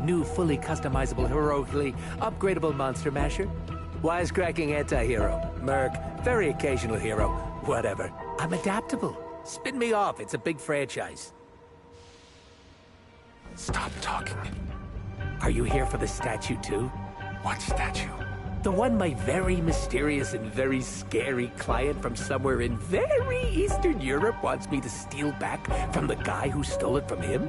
new fully customizable, heroically upgradable monster masher. Wisecracking anti-hero. Merc. Very occasional hero. Whatever. I'm adaptable. Spin me off. It's a big franchise. Stop talking. Are you here for the statue too? What statue? The one my very mysterious and very scary client from somewhere in very Eastern Europe wants me to steal back from the guy who stole it from him?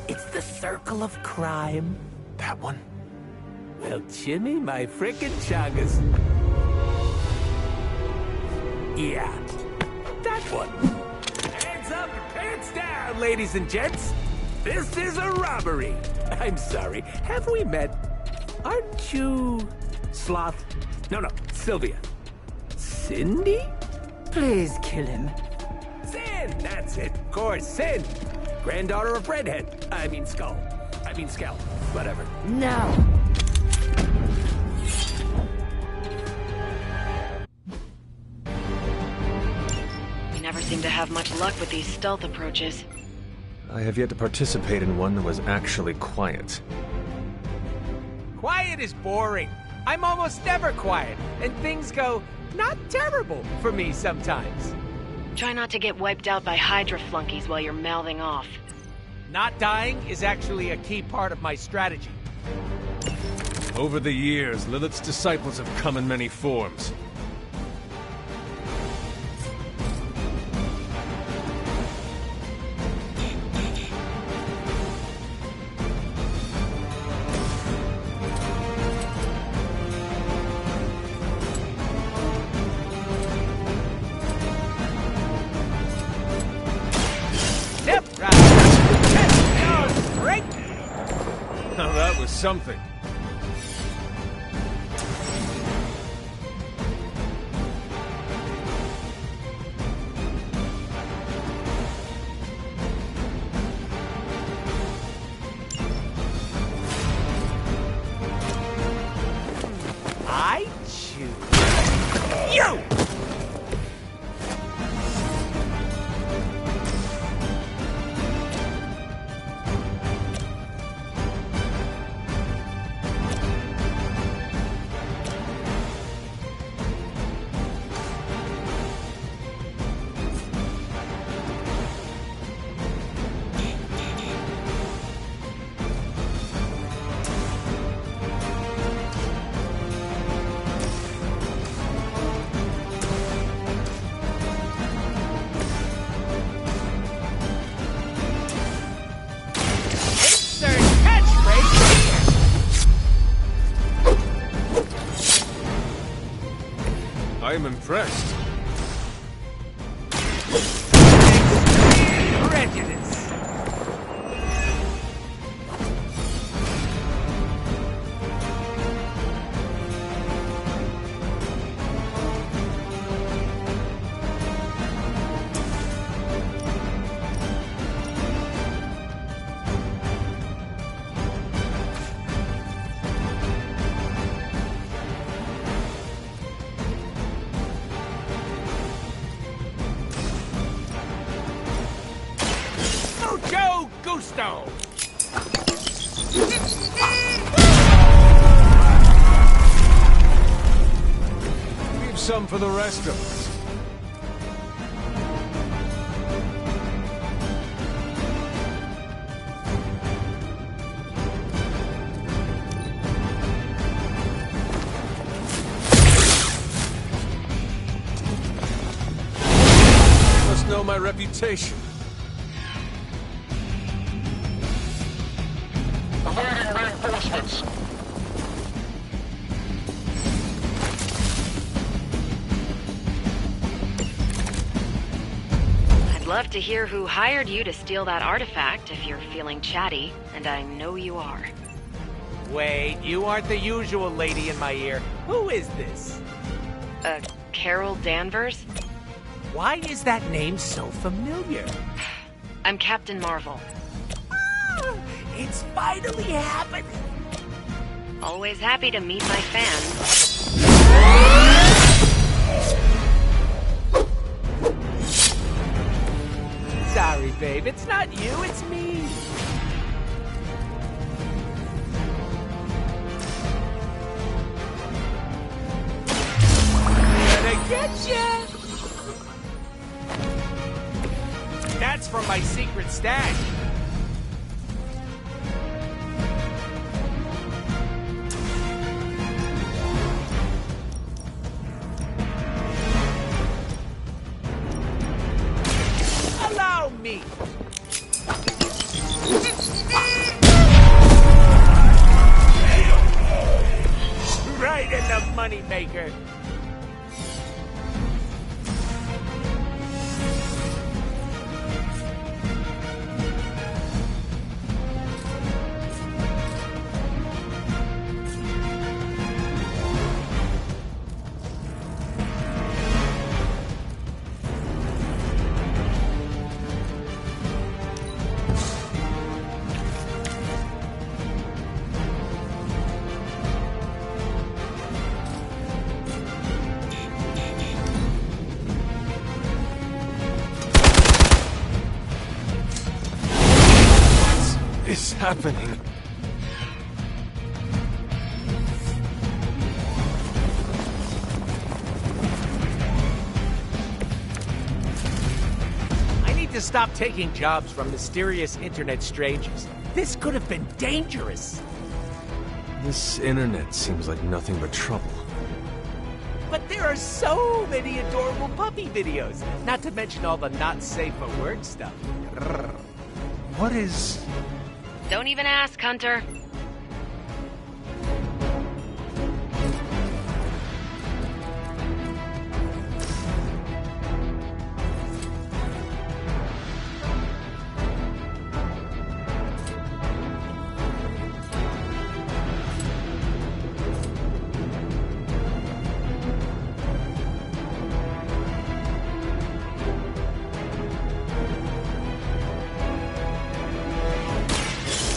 It's the Circle of Crime. That one? Well, Jimmy, my frickin' chungus. Yeah, that one. Hands up and pants down, ladies and gents. This is a robbery. I'm sorry, have we met? Aren't you... Sloth? No, Sylvia. Cindy? Please kill him. Sin, that's it. Of course, Sin. Granddaughter of Redhead. I mean Skull. Whatever. No. We never seem to have much luck with these stealth approaches. I have yet to participate in one that was actually quiet. Quiet is boring. I'm almost never quiet, and things go not terrible for me sometimes. Try not to get wiped out by Hydra flunkies while you're mouthing off. Not dying is actually a key part of my strategy. Over the years, Lilith's disciples have come in many forms. Now that was something. I choose you! I'm impressed. Prejudice. Mucho gusto! Leave some for the rest of us. You must know my reputation. Awaiting reinforcements. I'd love to hear who hired you to steal that artifact if you're feeling chatty, and I know you are. Wait, you aren't the usual lady in my ear. Who is this? Carol Danvers? Why is that name so familiar? I'm Captain Marvel. It's finally happening! Always happy to meet my fans. Sorry, babe. It's not you, it's me. Gotcha! That's from my secret stash. Allow me. Right in the moneymaker. Is happening? I need to stop taking jobs from mysterious internet strangers. This could have been dangerous. This internet seems like nothing but trouble. But there are so many adorable puppy videos, not to mention all the not safe for work stuff. What is... Don't even ask, Hunter.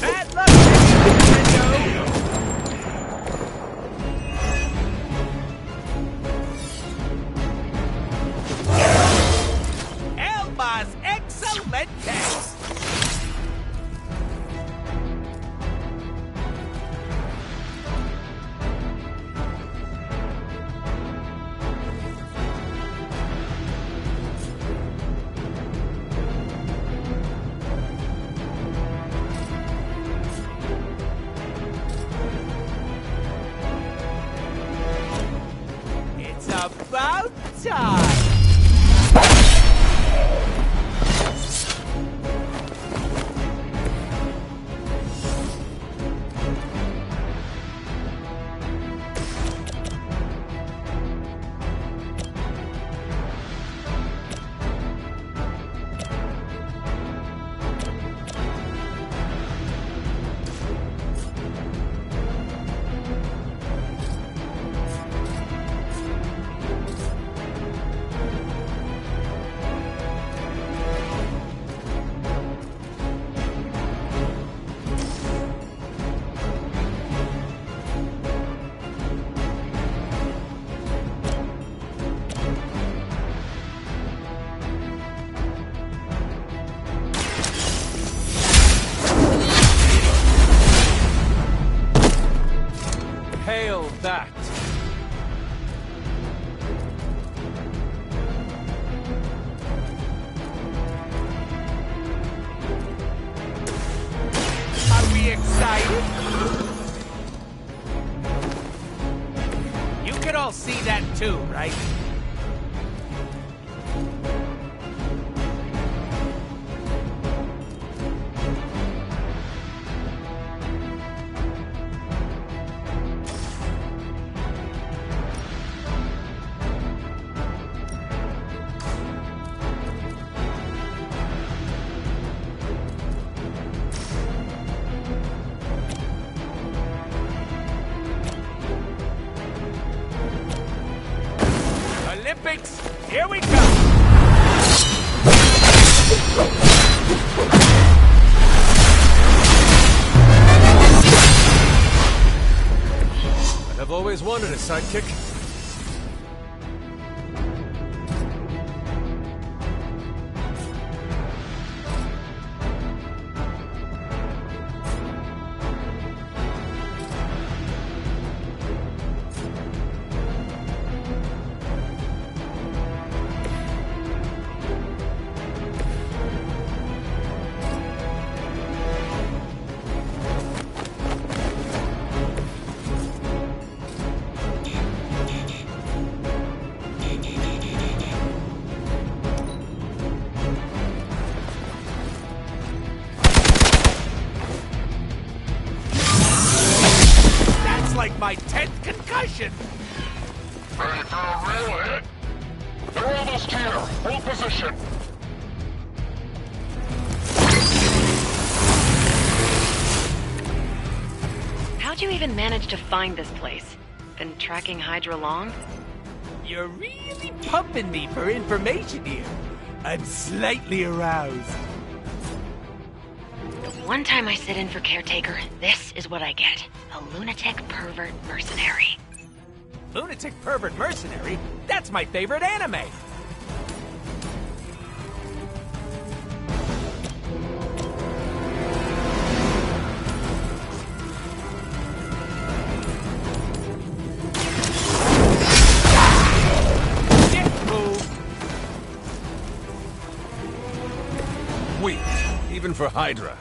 Bad luck, Nintendo! Elmas Excelentes! It's about time! Hail that! Are we excited? You can all see that too, right? Olympics, here we come! I've always wanted a sidekick. my 10th concussion! Ready for a real hit? They're almost here. Hold position. How'd you even manage to find this place? Been tracking Hydra long? You're really pumping me for information here. I'm slightly aroused. The one time I sit in for Caretaker, this is what I get. A lunatic pervert mercenary. Lunatic pervert mercenary? That's my favorite anime! Weak, even for Hydra.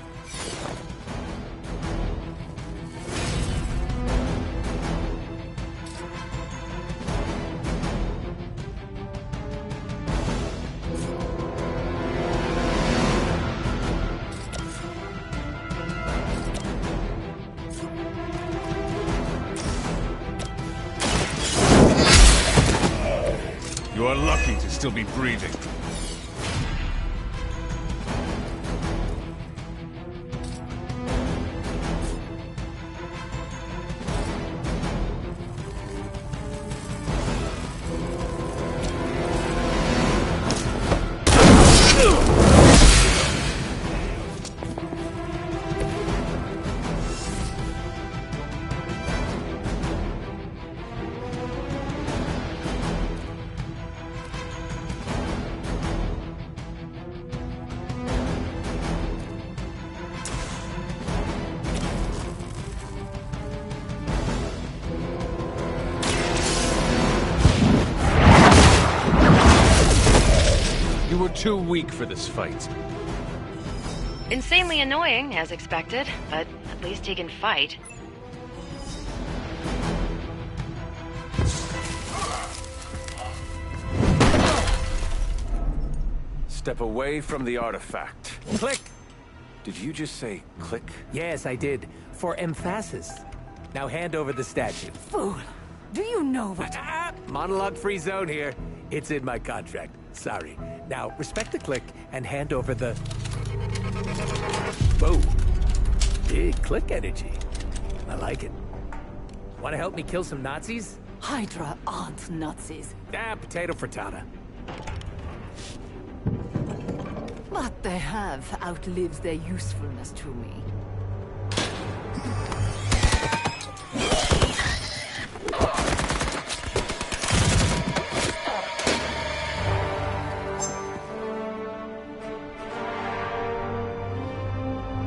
You are lucky to still be breathing. You were too weak for this fight. Insanely annoying, as expected, but at least he can fight. Step away from the artifact. Click! Did you just say click? Yes, I did. For emphasis. Now hand over the statue. Fool! Do you know what... Monologue-free zone here. It's in my contract. Sorry. Now, respect the click and hand over the... Whoa. Big click energy. I like it. Want to help me kill some Nazis? Hydra aren't Nazis. Potato frittata. But they have outlived their usefulness to me.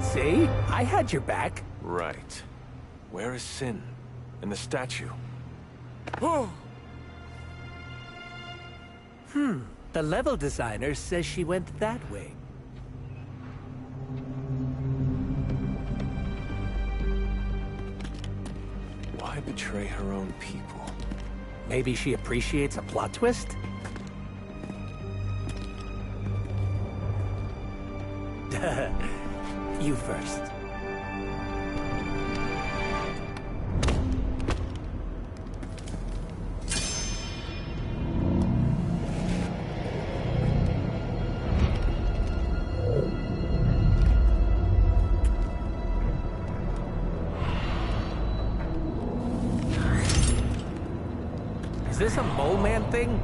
See? I had your back. Right. Where is Sin? And the statue? The level designer says she went that way. Why betray her own people? Maybe she appreciates a plot twist? You first. Is this a mole man thing?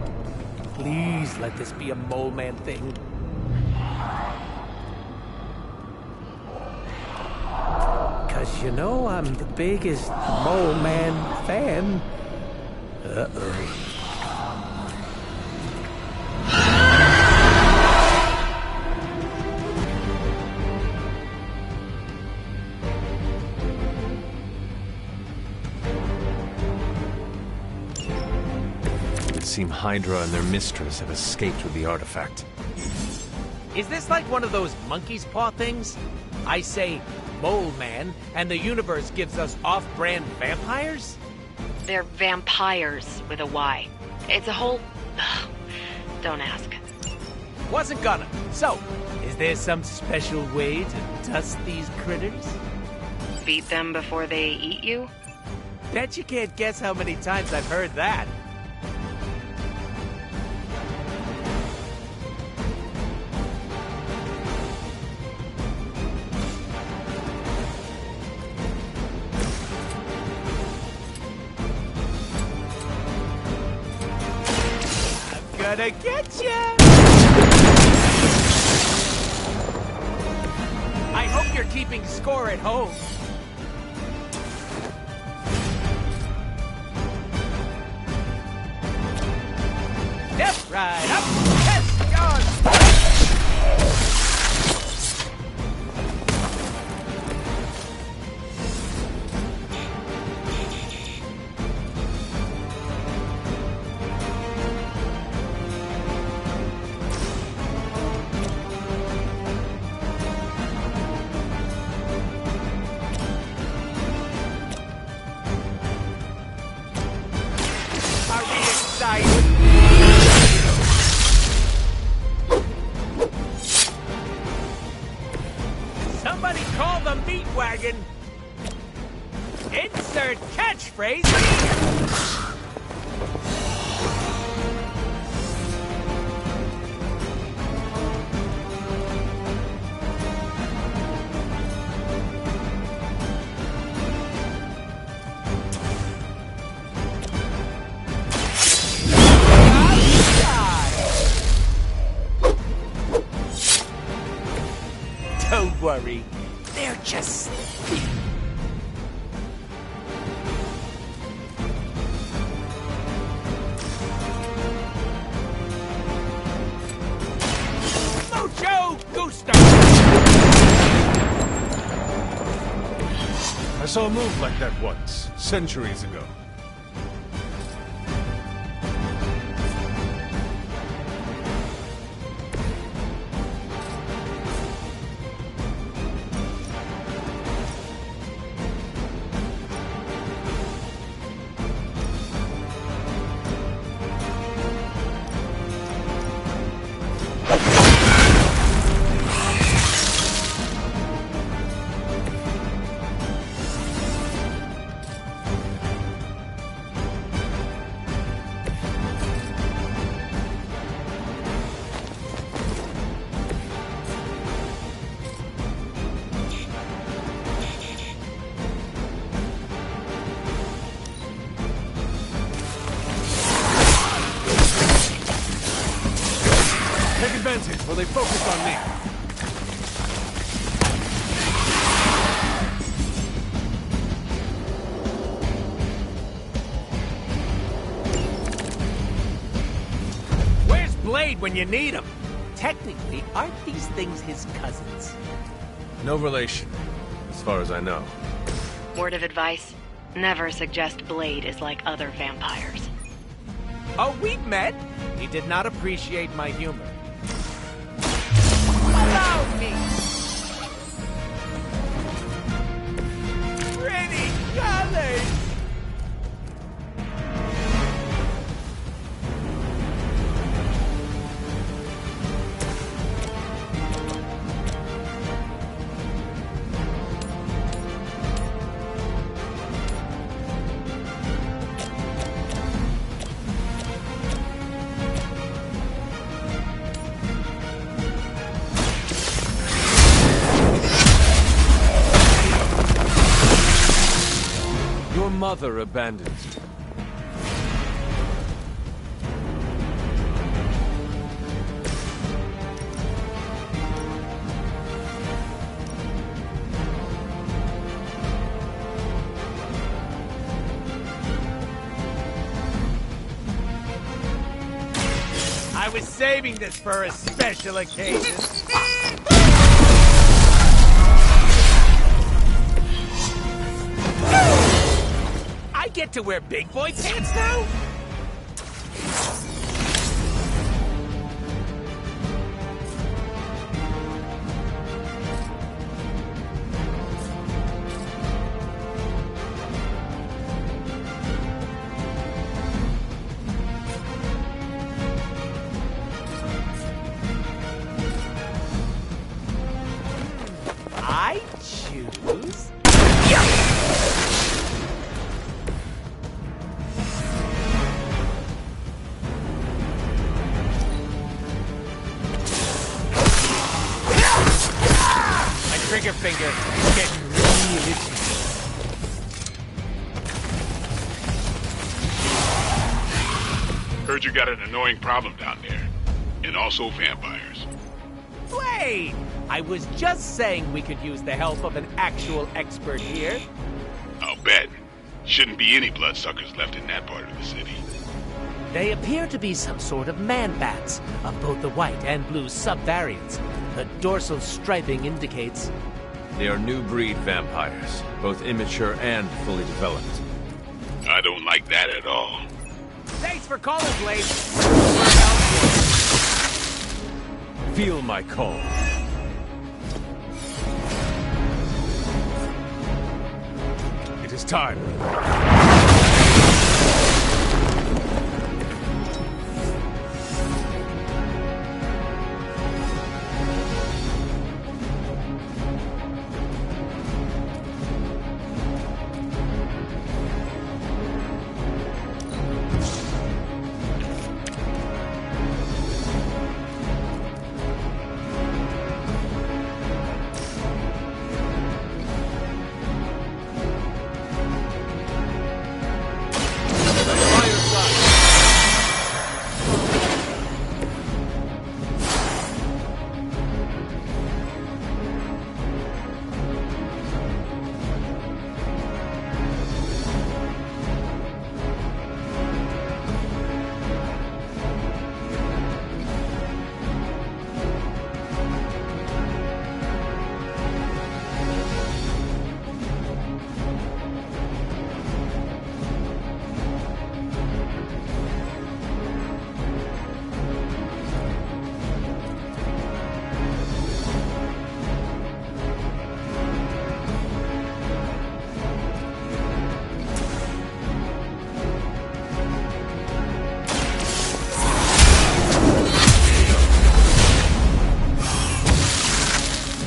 Please let this be a mole man thing. Cause you know I'm the biggest mole man fan. Uh-oh. It would seem Hydra and their mistress have escaped with the artifact. Is this like one of those monkey's paw things? I say mole man, and the universe gives us off-brand vampires? They're vampires with a Y. It's a whole... Don't ask. Wasn't gonna. So, is there some special way to dust these critters? Beat them before they eat you? Bet you can't guess how many times I've heard that. I'm gonna get ya! I hope you're keeping score at home. Step right up, test your Are we excited? Somebody call the meat wagon. Insert catchphrase here. Don't worry, they're just... Mucho gusto! I saw a move like that once, centuries ago. Take advantage while they focus on me. Where's Blade when you need him? Technically, aren't these things his cousins? No relation, as far as I know. Word of advice: never suggest Blade is like other vampires. Oh, we've met. He did not appreciate my humor. Allow me! Pretty colors! Your mother abandons you. I was saving this for a special occasion. I get to wear big boy pants now? I choose... finger is getting real itchy. Heard you got an annoying problem down there. And also vampires. Wait! I was just saying we could use the help of an actual expert here. I'll bet. Shouldn't be any bloodsuckers left in that part of the city. They appear to be some sort of man-bats, of both the white and blue subvariants. The dorsal striping indicates... They are new breed vampires, both immature and fully developed. I don't like that at all. Thanks for calling, Blade. Feel my call. It is time.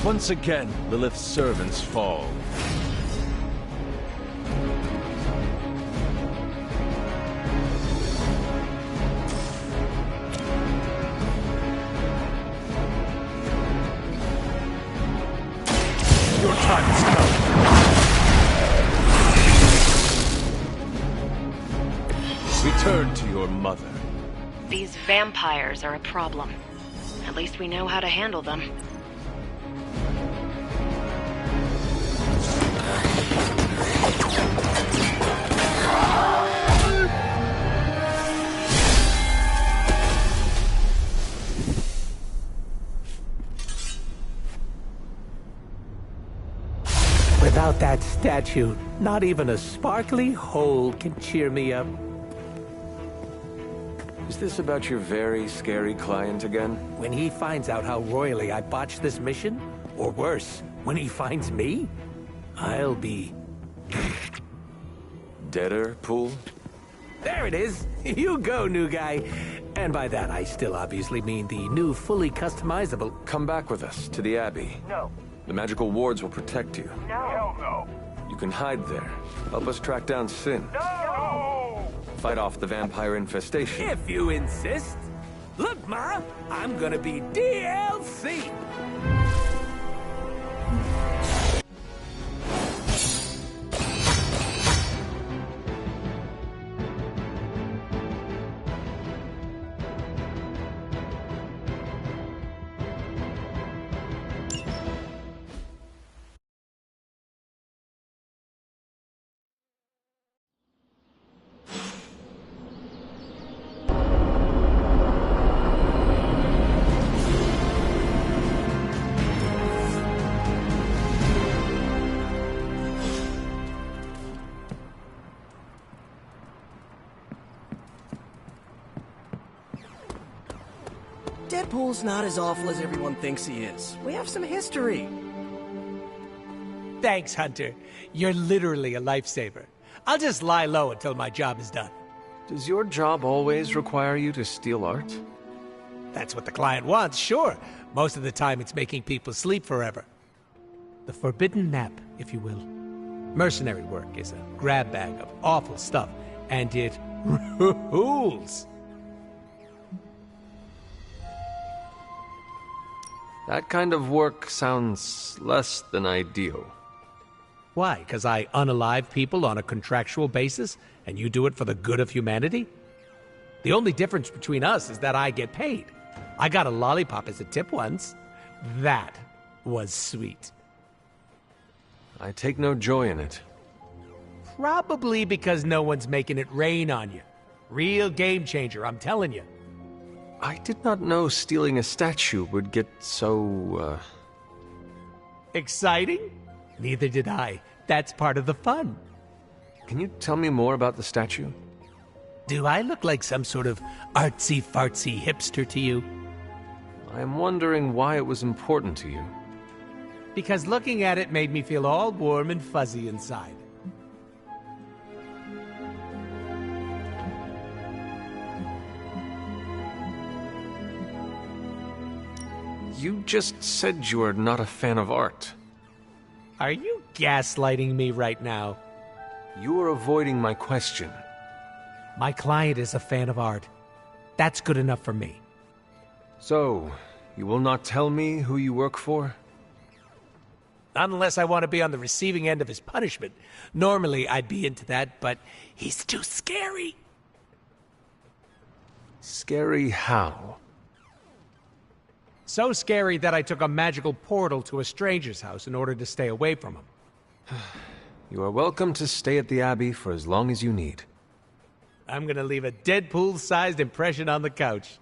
Once again, Lilith's servants fall. Your time has come. Return to your mother. These vampires are a problem. At least we know how to handle them. Without that statue, not even a sparkly hole can cheer me up. Is this about your very scary client again? When he finds out how royally I botched this mission, or worse, when he finds me, I'll be... Deader, Pool? There it is! You go, new guy! And by that, I still obviously mean the new, fully customizable... Come back with us to the Abbey. No. The magical wards will protect you. No. Hell no. You can hide there. Help us track down Sin. No! Fight off the vampire infestation. If you insist. Look, Ma, I'm gonna be DLC! Deadpool's not as awful as everyone thinks he is. We have some history. Thanks, Hunter. You're literally a lifesaver. I'll just lie low until my job is done. Does your job always require you to steal art? That's what the client wants, sure. Most of the time it's making people sleep forever. The forbidden nap, if you will. Mercenary work is a grab bag of awful stuff, and it rules. That kind of work sounds less than ideal. Why? Because I unalive people on a contractual basis, and you do it for the good of humanity? The only difference between us is that I get paid. I got a lollipop as a tip once. That was sweet. I take no joy in it. Probably because no one's making it rain on you. Real game changer, I'm telling you. I did not know stealing a statue would get so, Exciting? Neither did I. That's part of the fun. Can you tell me more about the statue? Do I look like some sort of artsy-fartsy hipster to you? I'm wondering why it was important to you. Because looking at it made me feel all warm and fuzzy inside. You just said you are not a fan of art. Are you gaslighting me right now? You are avoiding my question. My client is a fan of art. That's good enough for me. So, you will not tell me who you work for? Unless I want to be on the receiving end of his punishment. Normally, I'd be into that, but he's too scary. Scary how? So scary that I took a magical portal to a stranger's house in order to stay away from him. You are welcome to stay at the Abbey for as long as you need. I'm gonna leave a Deadpool-sized impression on the couch.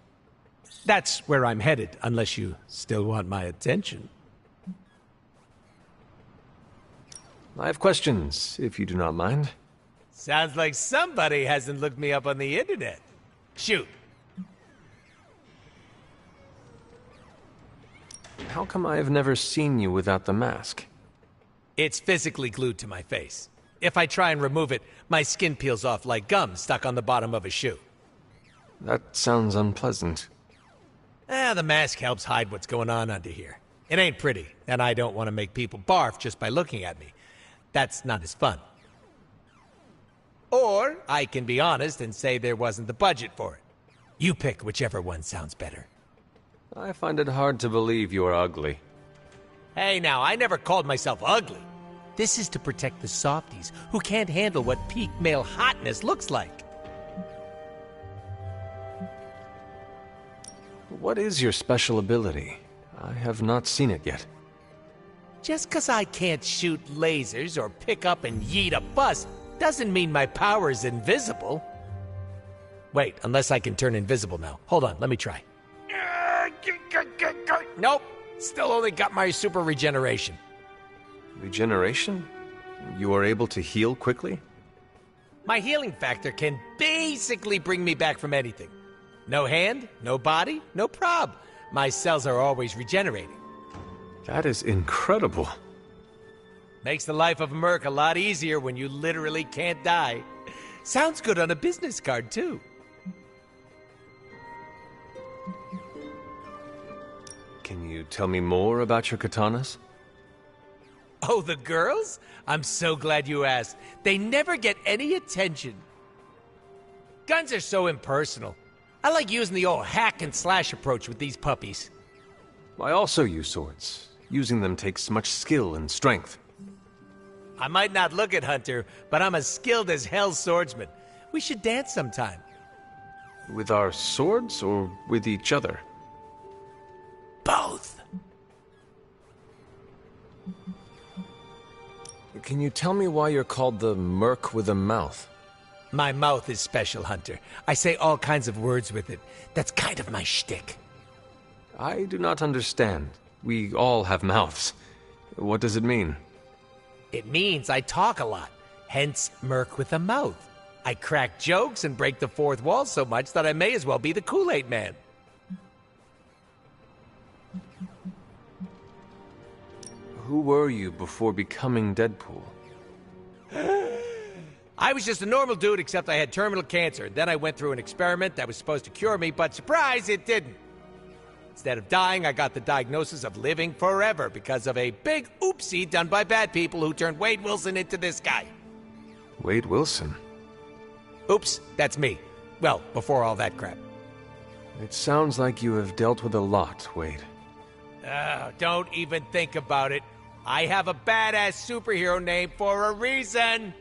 That's where I'm headed, unless you still want my attention. I have questions, if you do not mind. Sounds like somebody hasn't looked me up on the internet. Shoot. How come I have never seen you without the mask? It's physically glued to my face. If I try and remove it, my skin peels off like gum stuck on the bottom of a shoe. That sounds unpleasant. The mask helps hide what's going on under here. It ain't pretty, and I don't want to make people barf just by looking at me. That's not as fun. Or I can be honest and say there wasn't the budget for it. You pick whichever one sounds better. I find it hard to believe you are ugly. Hey now, I never called myself ugly. This is to protect the softies who can't handle what peak male hotness looks like. What is your special ability? I have not seen it yet. Just 'cause I can't shoot lasers or pick up and yeet a bus doesn't mean my power is invisible. Wait, unless I can turn invisible now. Hold on, let me try. Nope, still only got my super regeneration. Regeneration? You are able to heal quickly? My healing factor can basically bring me back from anything. No hand, no body, no prob. My cells are always regenerating. That is incredible. Makes the life of a merc a lot easier when you literally can't die. Sounds good on a business card, too. Can you tell me more about your katanas? Oh, the girls? I'm so glad you asked. They never get any attention. Guns are so impersonal. I like using the old hack and slash approach with these puppies. I also use swords. Using them takes much skill and strength. I might not look it, Hunter, but I'm as skilled as hell swordsman. We should dance sometime. With our swords or with each other? Both. Can you tell me why you're called the Merc with a Mouth? My mouth is special, Hunter. I say all kinds of words with it. That's kind of my shtick. I do not understand. We all have mouths. What does it mean? It means I talk a lot, hence Merc with a mouth. I crack jokes and break the fourth wall so much that I may as well be the Kool-Aid Man. Who were you before becoming Deadpool? I was just a normal dude, except I had terminal cancer. Then I went through an experiment that was supposed to cure me, but surprise, it didn't. Instead of dying, I got the diagnosis of living forever because of a big oopsie done by bad people who turned Wade Wilson into this guy. Wade Wilson? Oops, that's me. Well, before all that crap. It sounds like you have dealt with a lot, Wade. Oh, don't even think about it. I have a badass superhero name for a reason!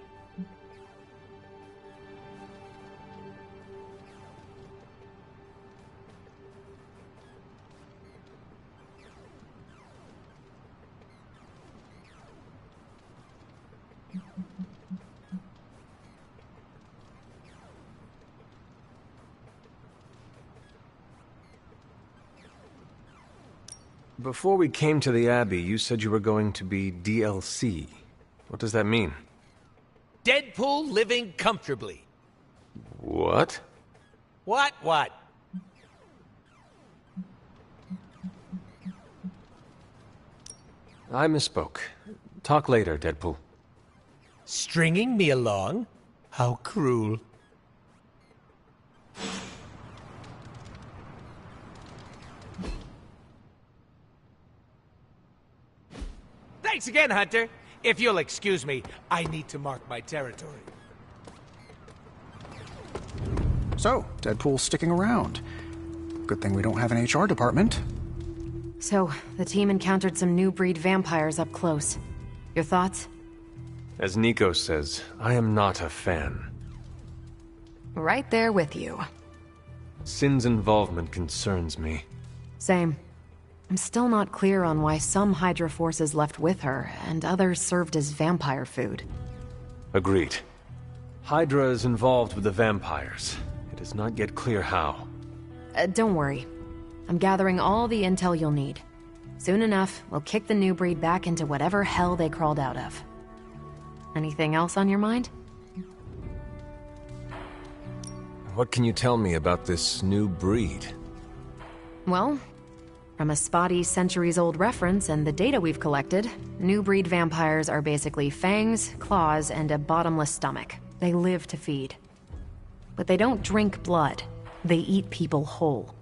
Before we came to the Abbey, you said you were going to be DLC. What does that mean? Deadpool living comfortably. What? What? I misspoke. Talk later, Deadpool. Stringing me along? How cruel. Thanks again, Hunter. If you'll excuse me, I need to mark my territory. So, Deadpool's sticking around. Good thing we don't have an HR department. So, the team encountered some new breed vampires up close. Your thoughts? As Nico says, I am not a fan. Right there with you. Sin's involvement concerns me. Same. I'm still not clear on why some Hydra forces left with her, and others served as vampire food. Agreed. Hydra is involved with the vampires. It is not yet clear how. Don't worry. I'm gathering all the intel you'll need. Soon enough, we'll kick the new breed back into whatever hell they crawled out of. Anything else on your mind? What can you tell me about this new breed? Well, from a spotty centuries-old reference and the data we've collected, new breed vampires are basically fangs, claws, and a bottomless stomach. They live to feed. But they don't drink blood. They eat people whole.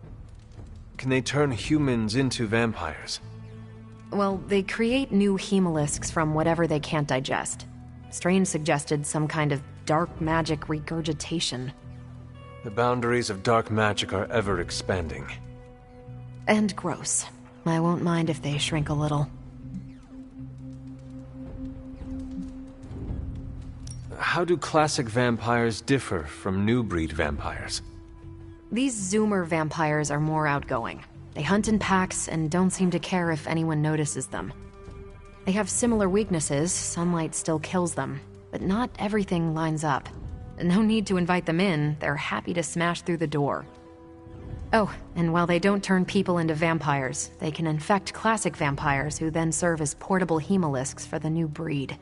Can they turn humans into vampires? Well, they create new hemolisks from whatever they can't digest. Strange suggested some kind of dark magic regurgitation. The boundaries of dark magic are ever expanding. And gross. I won't mind if they shrink a little. How do classic vampires differ from new breed vampires? These Zoomer vampires are more outgoing. They hunt in packs and don't seem to care if anyone notices them. They have similar weaknesses, sunlight still kills them, but not everything lines up. No need to invite them in, they're happy to smash through the door. Oh, and while they don't turn people into vampires, they can infect classic vampires who then serve as portable hemolisks for the new breed.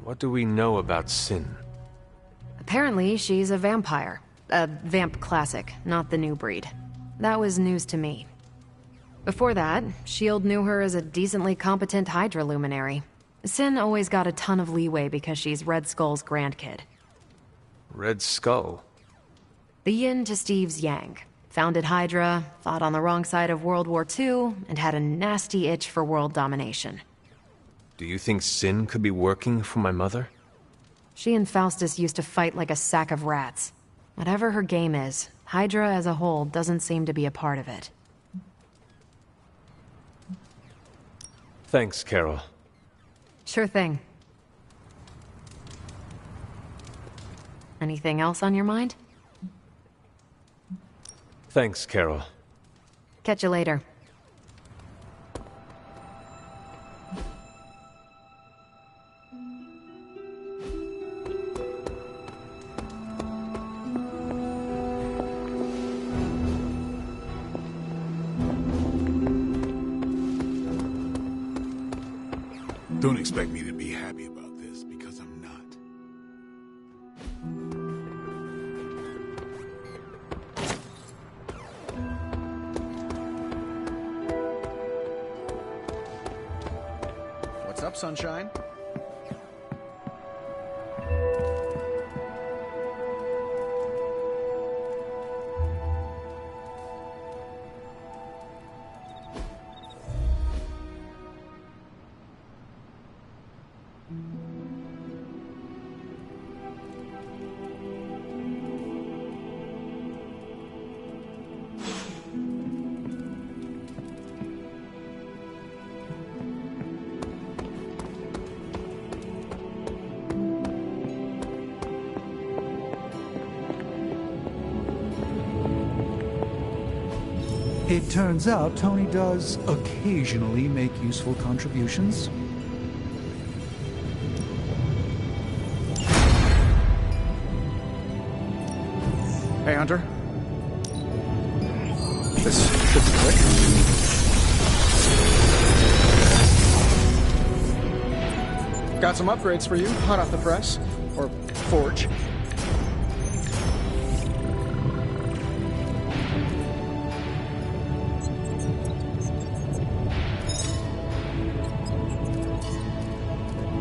What do we know about Sin? Apparently, she's a vampire. A vamp classic, not the new breed. That was news to me. Before that, S.H.I.E.L.D. knew her as a decently competent Hydra luminary. Sin always got a ton of leeway because she's Red Skull's grandkid. Red Skull? The yin to Steve's yang. Founded Hydra, fought on the wrong side of World War II, and had a nasty itch for world domination. Do you think Sin could be working for my mother? She and Faustus used to fight like a sack of rats. Whatever her game is, Hydra as a whole doesn't seem to be a part of it. Thanks, Carol. Sure thing. Anything else on your mind? Thanks, Carol. Catch you later. Don't expect me to be happy about this, because I'm not. What's up, Sunshine? It turns out Tony does occasionally make useful contributions. Hey, Hunter. This should be quick. Got some upgrades for you, hot off the press. Or forge.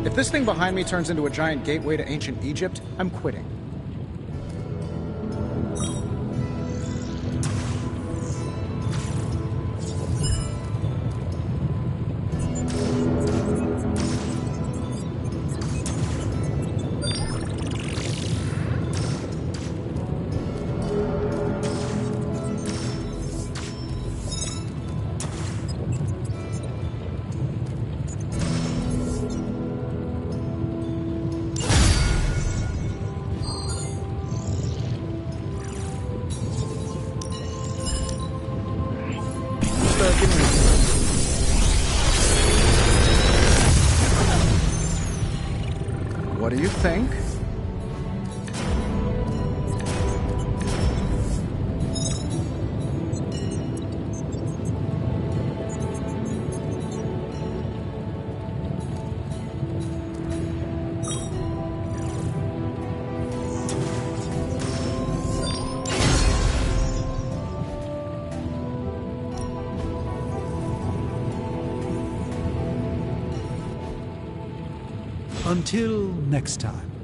If this thing behind me turns into a giant gateway to ancient Egypt, I'm quitting. What do you think? Until next time.